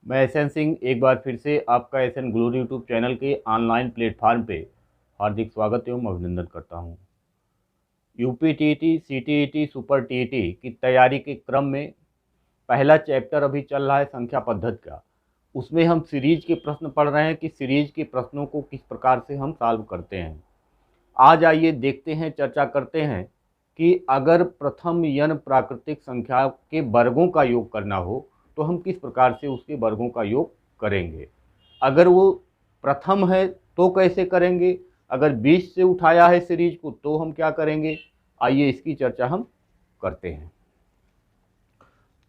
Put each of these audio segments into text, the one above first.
मैं एसएन सिंह एक बार फिर से आपका एसएन ग्लोरी यूट्यूब चैनल के ऑनलाइन प्लेटफार्म पे हार्दिक स्वागत एवं अभिनंदन करता हूं। UP TET, CTET, super TET की तैयारी के क्रम में पहला चैप्टर अभी चल रहा है संख्या पद्धति का। उसमें हम सीरीज के प्रश्न पढ़ रहे हैं कि सीरीज के प्रश्नों को किस प्रकार से हम सॉल्व करते हैं। आज आइए देखते हैं, चर्चा करते हैं कि अगर प्रथम n प्राकृतिक संख्या के वर्गों का योग करना हो तो हम किस प्रकार से उसके वर्गों का योग करेंगे। अगर वो प्रथम है तो कैसे करेंगे, अगर 20 से उठाया है सीरीज को तो हम क्या करेंगे। आइए इसकी चर्चा हम करते हैं।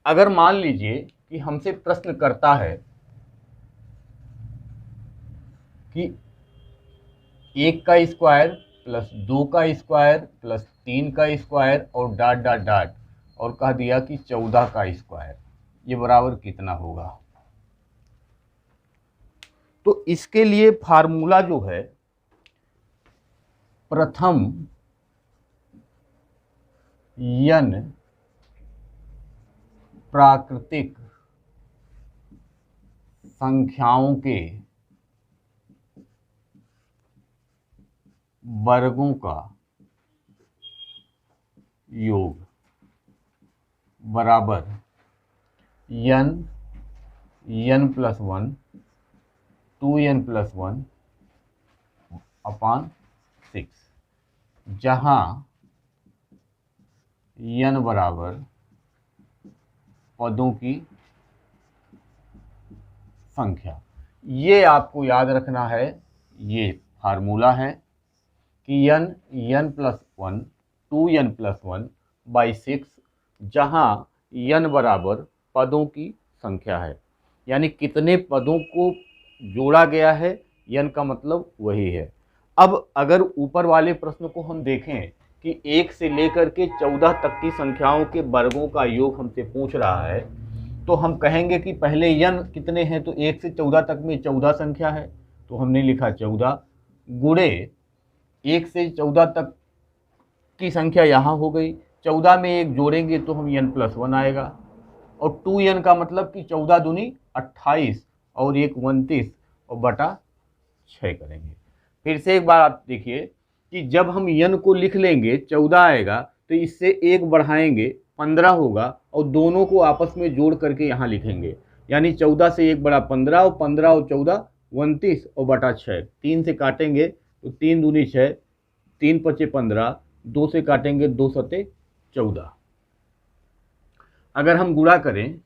अगर मान लीजिए कि हमसे प्रश्न करता है कि 1 का स्क्वायर प्लस 2 का स्क्वायर प्लस 3 का स्क्वायर और डॉट डॉट डॉट, और कह दिया कि 14 का स्क्वायर, ये बराबर कितना होगा। तो इसके लिए फार्मूला जो है, प्रथम n प्राकृतिक संख्याओं के वर्गों का योग बराबर n plus 1 2n plus 1 upon 6, जहाँ n बराबर पदों की संख्या। ये आपको याद रखना है, ये फार्मूला है कि n plus 1 2n plus 1 by 6, जहाँ n बराबर पदों की संख्या है, यानी कितने पदों को जोड़ा गया है, n का मतलब वही है। अब अगर ऊपर वाले प्रश्न को हम देखें कि 1 से लेकर के 14 तक की संख्याओं के वर्गों का योग हमसे पूछ रहा है, तो हम कहेंगे कि पहले n कितने हैं, तो 1 से 14 तक में 14 संख्या है, तो हमने लिखा 14 गुणे 1 से 14 तक की संख्या यहाँ हो गई, 14 में 1 जोड़ेंगे तो हम n प्लस 1 आएगा, और 2n का मतलब कि 14 दूनी 28 और 1 29 और बटा 6 करेंगे। फिर से एक बार आप देखिए कि जब हम n को लिख लेंगे 14 आएगा, तो इससे 1 बढ़ाएंगे 15 होगा, और दोनों को आपस में जोड़ करके यहाँ लिखेंगे, यानी 14 से 1 बड़ा 15 और 15 और 14 29 और बटा 6। 3 से काटेंगे तो 3 दूनी 6, 3 पचे 15, 2 से काटेंगे 2 सते 14। अगर हम गुणा करें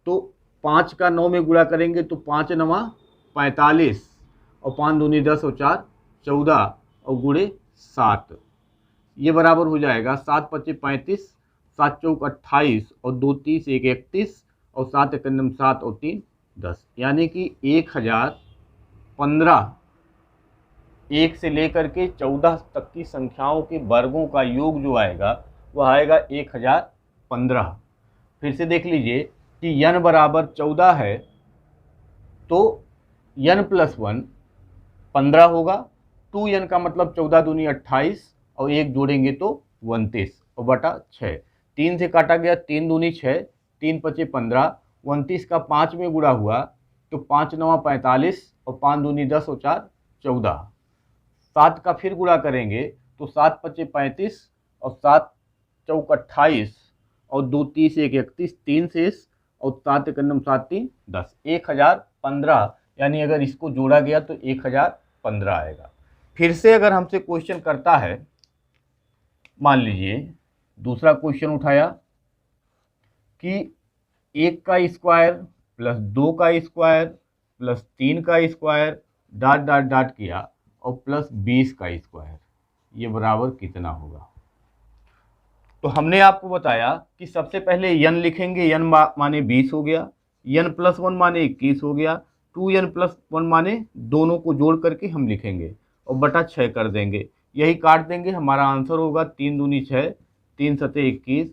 तो 5 का 9 में गुणा करेंगे तो 5 नवा 45 और 5 दूनी 10 और 4 14 और गुणे 7, ये बराबर हो जाएगा 7 पचे 35, 7 चौक 28 और 2 30 1 31 और 7 एकम 7 और 3 10, यानी कि 1015 1 से लेकर के 14 तक की संख्याओं के वर्गों का योग जो आएगा वह आएगा 1015। फिर से देख लीजिए कि n बराबर 14 है तो n प्लस 1 15 होगा, 2n का मतलब 14 दूनी 28 और 1 जोड़ेंगे तो 29 और बटा 6। 3 से काटा गया 3 दूनी 6, 3 पचे 15, 29 का 5 में गुणा हुआ तो 5 नवा 45 और 5 दूनी 10 और 4 14। 7 का फिर गुणा करेंगे तो 7 पचे 35 और 7 चौक 28 और 2 30 1 31, 3 शेष और 7 एकम 7 3 10, 1015, यानी अगर इसको जोड़ा गया तो 1015 आएगा। फिर से अगर हमसे क्वेश्चन करता है, मान लीजिए दूसरा क्वेश्चन उठाया कि 1 का स्क्वायर प्लस 2 का स्क्वायर प्लस 3 का स्क्वायर डॉट डॉट डॉट किया और प्लस 20 का स्क्वायर, ये बराबर कितना होगा। तो हमने आपको बताया कि सबसे पहले n लिखेंगे, n माने 20 हो गया, n प्लस 1 माने 21 हो गया, 2n प्लस 1 माने दोनों को जोड़ करके हम लिखेंगे और बटा 6 कर देंगे, यही काट देंगे, हमारा आंसर होगा 3 दूनी 6, 3 सते 21,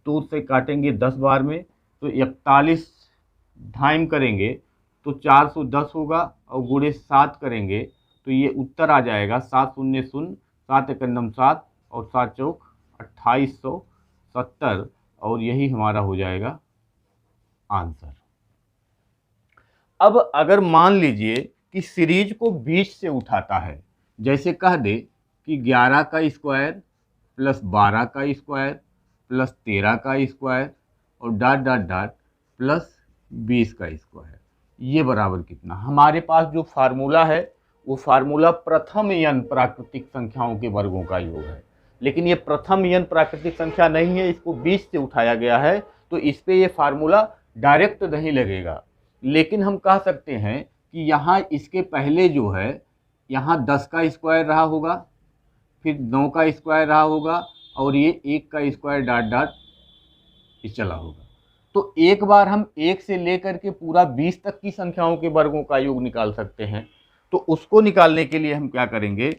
2 से काटेंगे 10 बार में तो 41 ढाइम करेंगे तो 410 होगा, और गुणे 7 करेंगे तो ये उत्तर आ जाएगा 7 शून्य 0, 7 एकम 7 और 7 चौक 2870, और यही हमारा हो जाएगा आंसर। अब अगर मान लीजिए कि सीरीज को 20 से उठाता है, जैसे कह दे कि 11 का स्क्वायर प्लस 12 का स्क्वायर प्लस 13 का स्क्वायर और डॉट डॉट डॉट प्लस 20 का स्क्वायर, ये बराबर कितना। हमारे पास जो फार्मूला है वो फार्मूला प्रथम n प्राकृतिक संख्याओं के वर्गों का योग है, लेकिन ये प्रथम n प्राकृतिक संख्या नहीं है, इसको 20 से उठाया गया है, तो इस पे ये फार्मूला डायरेक्ट नहीं लगेगा। लेकिन हम कह सकते हैं कि यहाँ इसके पहले जो है, यहाँ 10 का स्क्वायर रहा होगा, फिर 9 का स्क्वायर रहा होगा और ये 1 का स्क्वायर डॉट डॉट चला होगा। तो एक बार हम 1 से लेकर के पूरा 20 तक की संख्याओं के वर्गों का योग निकाल सकते हैं। तो उसको निकालने के लिए हम क्या करेंगे,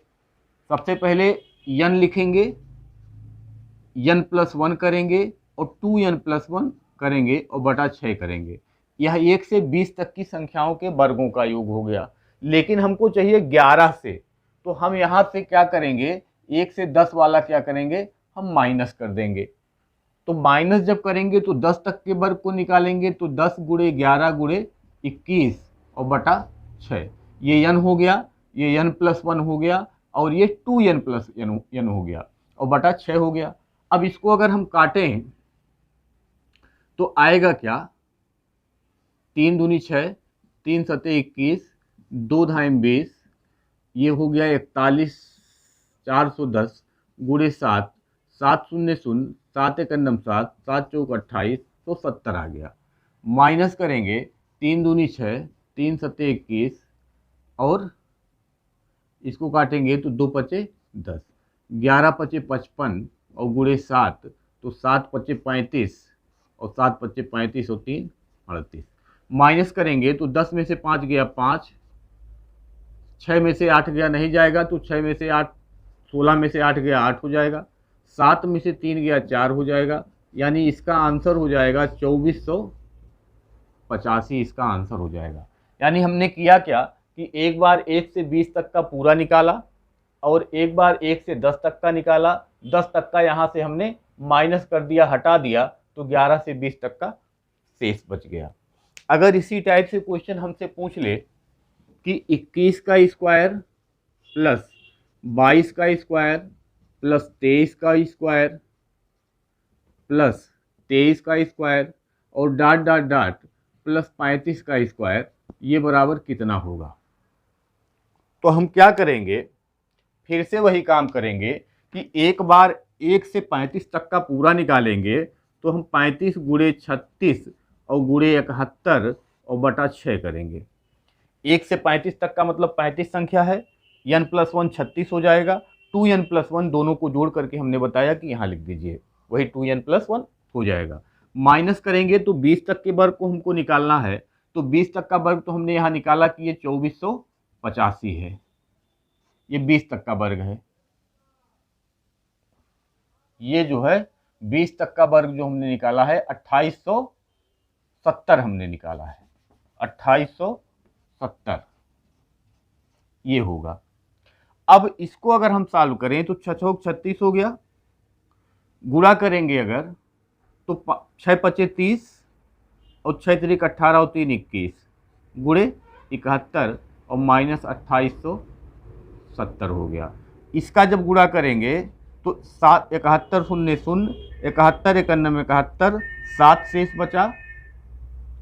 सबसे पहले n लिखेंगे, n+1 करेंगे और 2n+1 करेंगे और बटा 6 करेंगे। यह 1 से 20 तक की संख्याओं के वर्गों का योग हो गया। लेकिन हमको चाहिए 11 से, तो हम यहाँ से क्या करेंगे, 1 से 10 वाला क्या करेंगे, हम माइनस कर देंगे। तो माइनस जब करेंगे तो 10 तक के वर्ग को निकालेंगे, तो 10 गुणे 11 गुणे 21 और बटा 6, ये n हो गया, ये n+1 हो गया और ये 2n+n हो गया और बटा 6 हो गया। अब इसको अगर हम काटें तो आएगा क्या, 3 दूनी 6, 3 सते 21, 2 धाम 20, ये हो गया 41, 410 गुणे 7, 7 शून्य शून्य, 7 एक 7, 7 चौक 28, तो 70 आ गया। माइनस करेंगे, 3 दूनी 6, 3 सते 21 और इसको काटेंगे तो 2 पचे 10, 11 पचे 55 और गुणे 7, तो 7 पचे 35 और 7 पचे 35 और 3 38। माइनस करेंगे तो 10 में से 5 गया 5, 6 में से 8 गया नहीं जाएगा, तो 6 में से 8, 16 में से 8 गया 8 हो जाएगा, 7 में से 3 गया 4 हो जाएगा, यानी इसका आंसर हो जाएगा 2485, इसका आंसर हो जाएगा। यानी हमने किया क्या कि एक बार 1 से 20 तक का पूरा निकाला और एक बार 1 से 10 तक का निकाला, 10 तक का यहाँ से हमने माइनस कर दिया, हटा दिया, तो 11 से 20 तक का शेष बच गया। अगर इसी टाइप से क्वेश्चन हमसे पूछ ले कि 21 का स्क्वायर प्लस 22 का स्क्वायर प्लस 23 का स्क्वायर प्लस 23 का स्क्वायर और डॉट डॉट डॉट प्लस 35 का स्क्वायर, ये बराबर कितना होगा, तो हम क्या करेंगे, फिर से वही काम करेंगे कि एक बार 1 से 35 तक का पूरा निकालेंगे, तो हम 35 गुणे 36 और गुणे 71 और बटा 6 करेंगे। 1 से 35 तक का मतलब 35 संख्या है, n+1 36 हो जाएगा, 2n+1 दोनों को जोड़ करके हमने बताया कि यहाँ लिख दीजिए, वही 2n+1 हो जाएगा। माइनस करेंगे तो 20 तक के वर्ग को हमको निकालना है, तो 20 तक का वर्ग तो हमने यहाँ निकाला कि ये 2485 है, ये 20 तक का वर्ग है। ये जो है 20 तक का वर्ग जो हमने निकाला है 2870 हमने निकाला है, 2870 ये होगा। अब इसको अगर हम सॉल्व करें तो 6 चौक 36 हो गया, गुणा करेंगे अगर तो 6 पचे 30 और 6 तिरिक 18 और 3 21 गुणे 71 और माइनस 2870 हो गया। इसका जब गुणा करेंगे तो 7 71 शून्य शून्य, 71 91 71, 7 शेष बचा,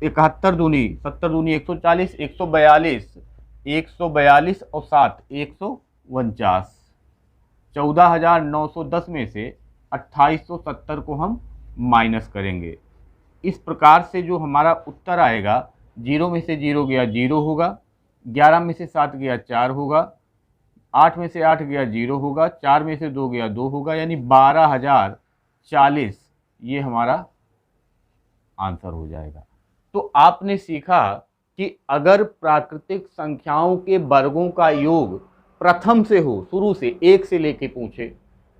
71 दूनी 70 दूनी 140, 142 142 और 7 149, 14,910 में से 2870 को हम माइनस करेंगे। इस प्रकार से जो हमारा उत्तर आएगा, 0 में से 0 गया 0 होगा, 11 में से 7 गया 4 होगा, 8 में से 8 गया 0 होगा, 4 में से 2 गया 2 होगा, यानी 12,040 ये हमारा आंसर हो जाएगा। तो आपने सीखा कि अगर प्राकृतिक संख्याओं के वर्गों का योग प्रथम से हो, शुरू से 1 से लेके पूछे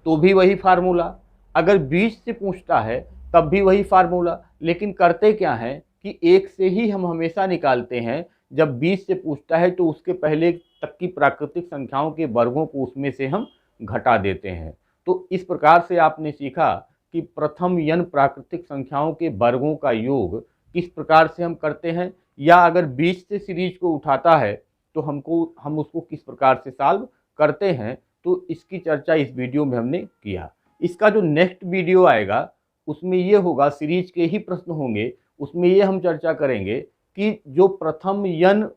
तो भी वही फार्मूला, अगर 20 से पूछता है तब भी वही फार्मूला। लेकिन करते क्या है कि 1 से ही हम हमेशा निकालते हैं, जब 20 से पूछता है तो उसके पहले तक की प्राकृतिक संख्याओं के वर्गों को उसमें से हम घटा देते हैं। तो इस प्रकार से आपने सीखा कि प्रथम n प्राकृतिक संख्याओं के वर्गों का योग किस प्रकार से हम करते हैं, या अगर बीच से सीरीज को उठाता है तो हम उसको किस प्रकार से सॉल्व करते हैं, तो इसकी चर्चा इस वीडियो में हमने किया। इसका जो नेक्स्ट वीडियो आएगा उसमें ये होगा, सीरीज के ही प्रश्न होंगे, उसमें ये हम चर्चा करेंगे कि जो प्रथम n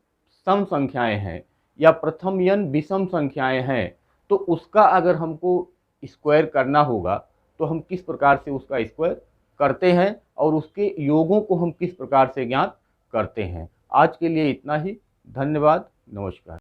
सम संख्याएं हैं या प्रथम n विषम संख्याएं हैं, तो उसका अगर हमको स्क्वायर करना होगा तो हम किस प्रकार से उसका स्क्वायर करते हैं और उसके योगों को हम किस प्रकार से ज्ञात करते हैं। आज के लिए इतना ही। धन्यवाद। नमस्कार।